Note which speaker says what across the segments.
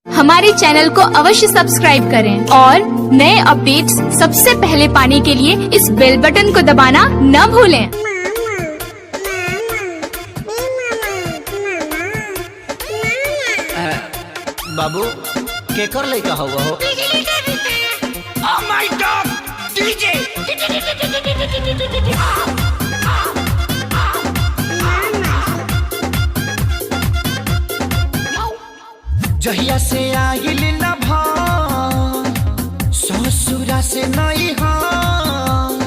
Speaker 1: हमारे चैनल को अवश्य सब्सक्राइब करें और नए अपडेट्स सबसे पहले पाने के लिए इस बेल बटन को दबाना न भूलें।
Speaker 2: बाबू केकर लइका हुआ हो?
Speaker 3: Oh my God! DJ!
Speaker 2: जहिया से आइल न भार ससुरा से नहीं हार,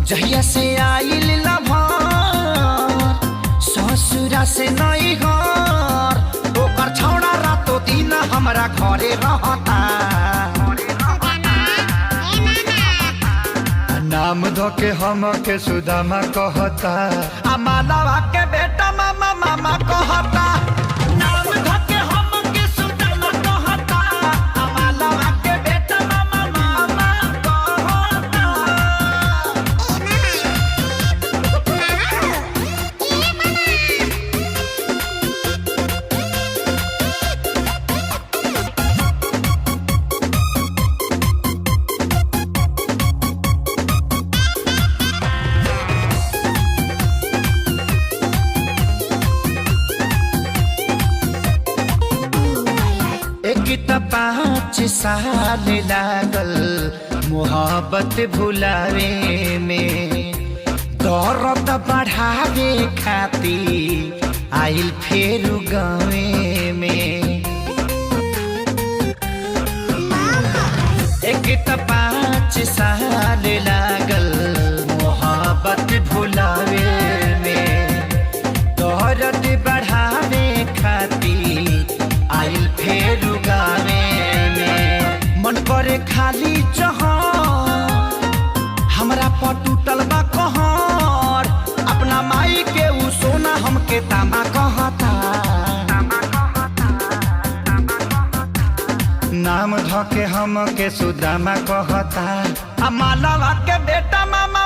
Speaker 2: जहिया से आइल न भार ससुरा से नहीं हार, ओकर छौड़ा रातो दिन हमरा घरे रहता। नाम धो के हम के सुदामा कहता, आ मालवा के बेटा मामा मामा कहता। नाम धो के हम के सुदामा कहता, आ मालवा के बेटा मामा मामा कहता। एक त 5 साल लागल मोहब्बत भुलावे में, दर्द बढ़ावे खातिर आइल फेर गावे में। एक त 5 साल लागल मोहब्बत भुलावे में, दर्द बढ़ावे खातिर आइल फेर गावे में। मन करे खाली जहां हमरा पर टूटल बा कहर, अपना माई के उ सोना हमके तामा कहता। नाम धो के हम के सुदामा कहता, आ मालवा के बेटा मामा